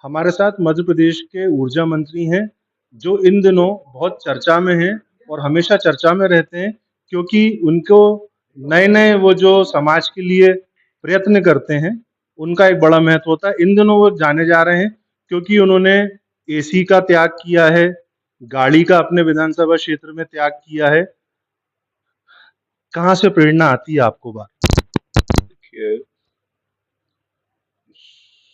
हमारे साथ मध्य प्रदेश के ऊर्जा मंत्री हैं, जो इन दिनों बहुत चर्चा में हैं और हमेशा चर्चा में रहते हैं क्योंकि उनको नए-नए वो जो समाज के लिए प्रयत्न करते हैं, उनका एक बड़ा महत्व होता है। इन दिनों वो जाने जा रहे हैं क्योंकि उन्होंने एसी का त्याग किया है, गाड़ी का अपने विधानसभा क्षेत्र में त्याग किया है। कहाँ से प्रेरणा आती है आपको देखिए,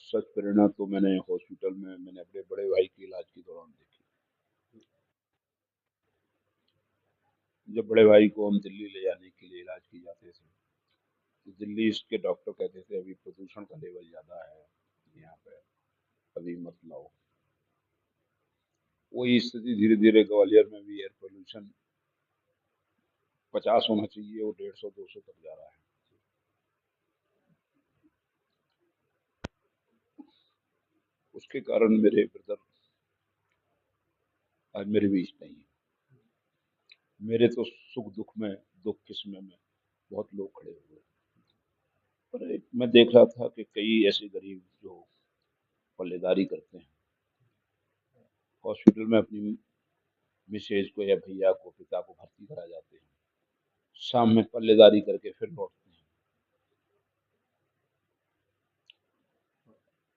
सच प्रेरणा तो मैंने हॉस्पिटल में मैंने अपने बड़े भाई के इलाज के दौरान देखी। जब बड़े भाई को हम दिल्ली ले जाने के लिए इलाज की जाते थे, तो दिल्ली इसके डॉक्टर कहते थे अभी प्रदूषण का लेवल ज़्यादा है यहाँ पे, अभी मत लाओ। वही स्थिति धीरे धीरे ग्वालियर में भी एयर पोल्यूशन 50 होना चाहिए, वो 150-200 तक जा रहा है। उसके कारण मेरे ब्रदर आज मेरे बीच नहीं है। मेरे तो सुख दुख में, दुख के समय में बहुत लोग खड़े हुए। पर मैं देख रहा था कि कई ऐसे गरीब जो पल्लेदारी करते हैं, हॉस्पिटल में अपनी मिसेज को या भैया को, पिता को भर्ती करा जाते हैं, शाम में पल्लेदारी करके फिर लौटते हैं,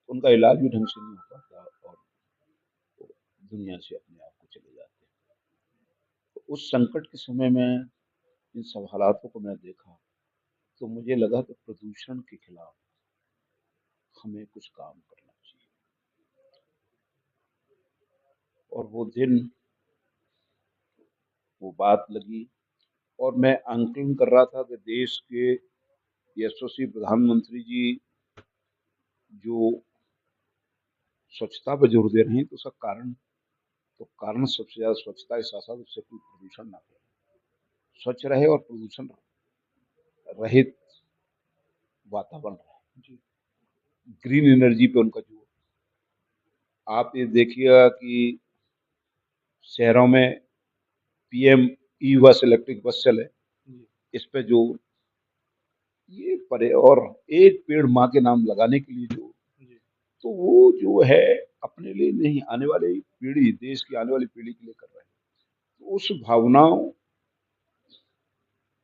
उनका इलाज भी ढंग से नहीं हो पाता और वो दुनिया से अपने आप को चले जाते हैं। तो उस संकट के समय में इन सब हालातों को मैं देखा, तो मुझे लगा कि प्रदूषण के खिलाफ हमें कुछ काम करना चाहिए। और वो दिन, वो बात लगी, और मैं आंकलन कर रहा था कि देश के यशस्वी प्रधानमंत्री जी जो स्वच्छता पर जोर दे रहे हैं, तो उसका कारण सबसे ज्यादा स्वच्छता के साथ साथ उससे कोई प्रदूषण ना फैले, स्वच्छ रहे और प्रदूषण रहित वातावरण रहे। ग्रीन एनर्जी पे उनका जो, आप ये देखिएगा कि शहरों में पीएम ई बस, इलेक्ट्रिक बस चले, इस पे जो ये परे, और एक पेड़ माँ के नाम लगाने के लिए जो, तो वो जो है अपने लिए नहीं, आने वाली पीढ़ी, देश की आने वाली पीढ़ी के लिए कर रहे हैं। तो उस भावनाओं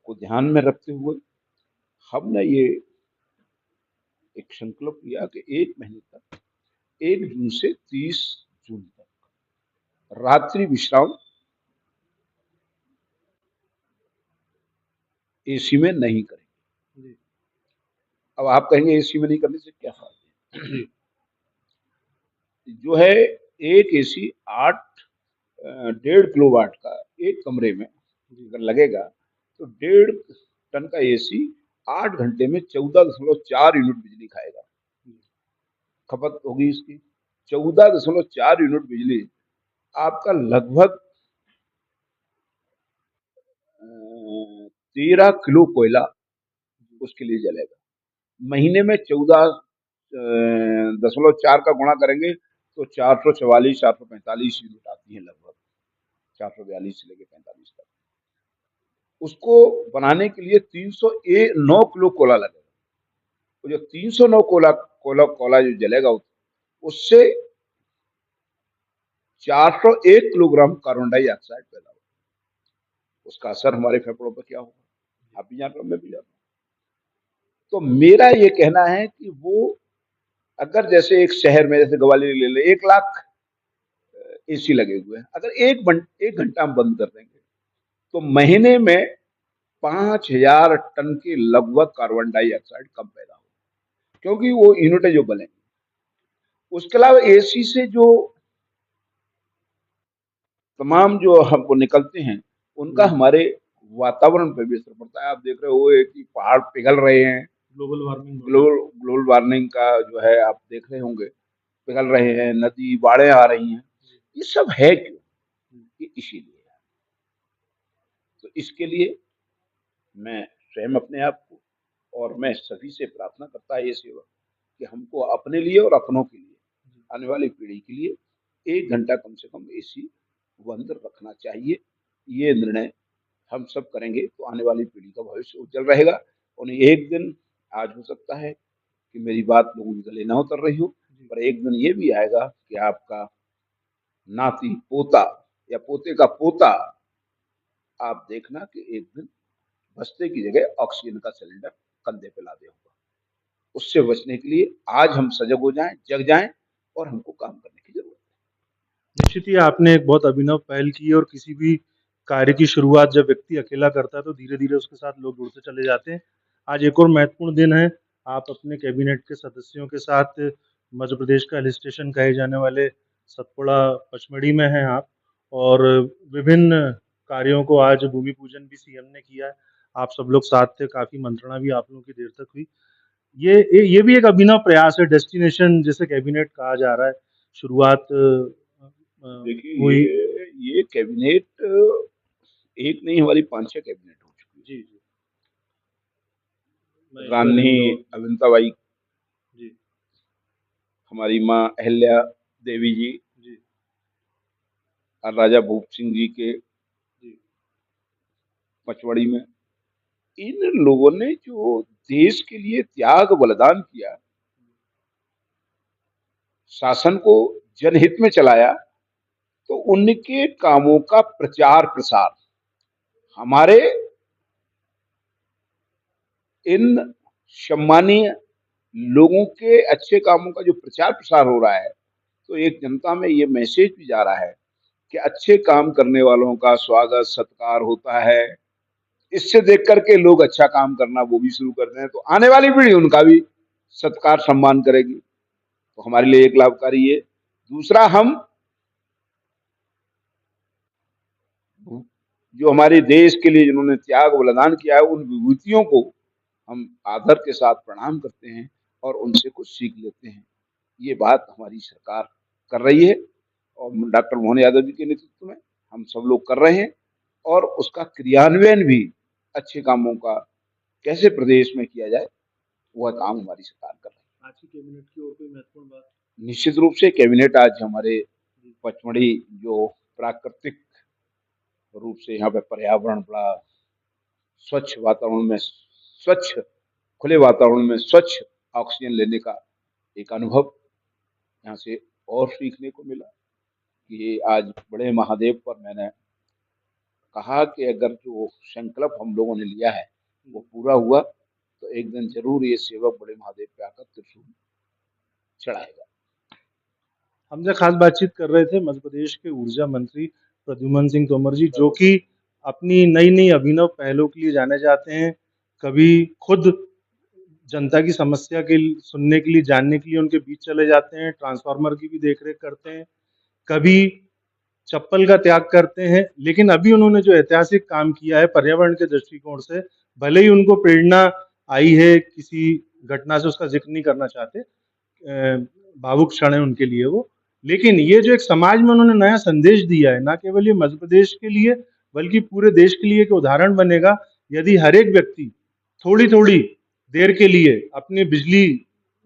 को ध्यान में रखते हुए हमने ये एक संकल्प लिया कि 1 महीने तक, 1 जून से 30 जून तक रात्रि विश्राम एसी में नहीं करेंगे। अब आप कहेंगे एसी में नहीं करने से क्या फायदा है? जो है एक एसी 1.5 किलोवाट का एक कमरे में अगर लगेगा, तो 1.5 टन का एसी 8 घंटे में 14.4 यूनिट बिजली खाएगा। खपत होगी इसकी 14.4 यूनिट बिजली, आपका लगभग 13 किलो कोयला उसके लिए जलेगा। महीने में 14.4 का गुणा करेंगे तो 444, 445 यूनिट आती है, लगभग 442 से लेकर 45 तक। उसको बनाने के लिए 309 किलो कोयला लगेगा। तो जो 309 कोयला कोयला कोयला जो जलेगा, उससे 401 किलोग्राम कार्बन डाइऑक्साइड पैदा होगा। उसका असर हमारे फेफड़ों पर क्या होगा, आप भी जान रहे हो, मैं भी जान रहा हूँ। तो मेरा ये कहना है कि वो, अगर जैसे एक शहर में, जैसे ग्वालियर ले ले, 1 लाख एसी लगे हुए हैं, अगर 1 घंटा हम बंद कर देंगे, तो महीने में 5,000 टन के लगभग कार्बन डाइऑक्साइड कम पैदा होगा, क्योंकि वो यूनिटें जो बनेंगी। उसके अलावा एसी से जो तमाम जो हमको निकलते हैं, उनका हमारे वातावरण पर भी असर पड़ता है। आप देख रहे हो कि पहाड़ पिघल रहे हैं, ग्लोबल वार्मिंग का जो है आप देख रहे होंगे, पिघल रहे हैं, नदी बाढ़ें आ रही हैं। ये सब है क्यों? ये इसीलिए है। तो इसके लिए मैं स्वयं अपने आप को, और मैं सभी से प्रार्थना करता है ये सेवा, कि हमको अपने लिए और अपनों के लिए, आने वाली पीढ़ी के लिए 1 घंटा कम से कम एसी बंद रखना चाहिए। ये निर्णय हम सब करेंगे तो आने वाली पीढ़ी का भविष्य उज्जवल रहेगा। और एक दिन आज हो सकता है कि मेरी बात लोगों के गले ना उतर रही हो, पर एक दिन ये भी आएगा कि आपका नाती पोता या पोते का पोता, आप देखना कि एक दिन बस्ते की जगह ऑक्सीजन का सिलेंडर कंधे पे लादे होगा। उससे बचने के लिए आज हम सजग हो जाएं, जग जाएं और हमको काम करने की जरूरत निश्चित ही आपने एक बहुत अभिनव पहल की है और किसी भी कार्य की शुरुआत जब व्यक्ति अकेला करता है तो धीरे-धीरे उसके साथ लोग जुड़ते चले जाते हैं। आज एक और महत्वपूर्ण दिन है, आप अपने कैबिनेट के सदस्यों के साथ मध्य प्रदेश का हिल स्टेशन कहे जाने वाले सतपुड़ा पचमढ़ी में हैं आप और विभिन्न कार्यों को आज भूमि पूजन भी सीएम ने किया है। आप सब लोग साथ थे, काफ़ी मंत्रणा भी आप लोगों की देर तक हुई। ये भी एक अभिनव प्रयास है, डेस्टिनेशन जिसे कैबिनेट कहा जा रहा है, शुरुआत है। देखिए हुई। ये कैबिनेट एक नहीं, हमारी 5-6 कैबिनेट हो चुकी है। जी, जी। रानी अविंताबाई, जी, हमारी माँ अहिल्या देवी जी जी, और राजा भूप सिंह जी के जी, पचमढ़ी में, इन लोगों ने जो देश के लिए त्याग बलिदान किया, शासन को जनहित में चलाया, तो उनके कामों का प्रचार प्रसार हमारे इन सम्मानीय लोगों के अच्छे कामों का जो प्रचार प्रसार हो रहा है, तो एक जनता में ये मैसेज भी जा रहा है कि अच्छे काम करने वालों का स्वागत सत्कार होता है। इससे देख करके लोग अच्छा काम करना वो भी शुरू करते हैं, तो आने वाली पीढ़ी उनका भी सत्कार सम्मान करेगी, तो हमारे लिए एक लाभकारी है। दूसरा, हम जो हमारे देश के लिए जिन्होंने त्याग बलिदान किया है, उन विभूतियों को हम आदर के साथ प्रणाम करते हैं और उनसे कुछ सीख लेते हैं। ये बात हमारी सरकार कर रही है और डॉक्टर मोहन यादव जी के नेतृत्व में हम सब लोग कर रहे हैं, और उसका क्रियान्वयन भी अच्छे कामों का कैसे प्रदेश में किया जाए, वह काम हमारी सरकार कर रही है। आज की कैबिनेट की और कोई महत्वपूर्ण बात? निश्चित रूप से कैबिनेट आज हमारे पचमढ़ी जो प्राकृतिक रूप से यहाँ पे पर्यावरण बड़ा स्वच्छ वातावरण में, स्वच्छ खुले वातावरण में स्वच्छ ऑक्सीजन लेने का एक अनुभव यहाँ से और सीखने को मिला कि आज बड़े महादेव पर मैंने कहा कि अगर जो संकल्प हम लोगों ने लिया है वो पूरा हुआ, तो एक दिन जरूर ये सेवक बड़े महादेव पे आकर त्रिशूल चढ़ाएगा। हमसे खास बातचीत कर रहे थे मध्य प्रदेश के ऊर्जा मंत्री प्रद्युम्न सिंह तोमर जी, जो कि अपनी नई-नई अभिनव पहलों के लिए जाने जाते हैं। कभी खुद जनता की समस्या के सुनने के लिए, जानने के लिए उनके बीच चले जाते हैं, ट्रांसफार्मर की भी देख-रेख करते हैं। कभी चप्पल का त्याग करते हैं, लेकिन अभी उन्होंने जो ऐतिहासिक काम किया है पर्यावरण के दृष्टिकोण से, भले ही उनको प्रेरणा आई है किसी घटना से, उसका ज़िक्र नहीं करना चाहते, भावुक क्षण है उनके लिए वो, लेकिन ये जो एक समाज में उन्होंने नया संदेश दिया है, ना केवल ये मध्य प्रदेश के लिए बल्कि पूरे देश के लिए एक उदाहरण बनेगा। यदि हर एक व्यक्ति थोड़ी-थोड़ी देर के लिए अपनी बिजली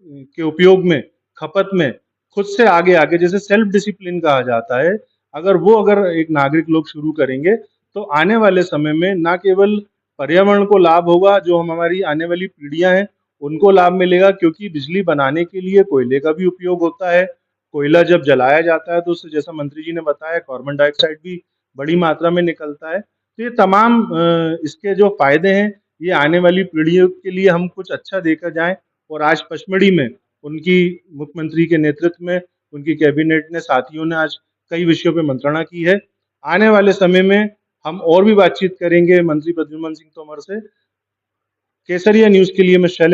के उपयोग में, खपत में खुद से आगे-आगे, जैसे सेल्फ डिसिप्लिन कहा जाता है, अगर एक नागरिक लोग शुरू करेंगे, तो आने वाले समय में ना केवल पर्यावरण को लाभ होगा, जो हमारी आने वाली पीढ़ियाँ हैं, उनको लाभ मिलेगा, क्योंकि बिजली बनाने के लिए कोयले का भी उपयोग होता है। कोयला जब जलाया जाता है तो उससे, जैसा मंत्री जी ने बताया, कार्बन डाइऑक्साइड भी बड़ी मात्रा में निकलता है। तो ये तमाम इसके जो फ़ायदे हैं, ये आने वाली पीढ़ियों के लिए हम कुछ अच्छा देकर जाएँ, और आज पचमढ़ी में उनकी मुख्यमंत्री के नेतृत्व में उनकी कैबिनेट ने, साथियों ने आज कई विषयों पे मंत्रणा की है। आने वाले समय में हम और भी बातचीत करेंगे मंत्री प्रद्युम्न सिंह तोमर से। केसरिया न्यूज़ के लिए मैं शैलेंद्र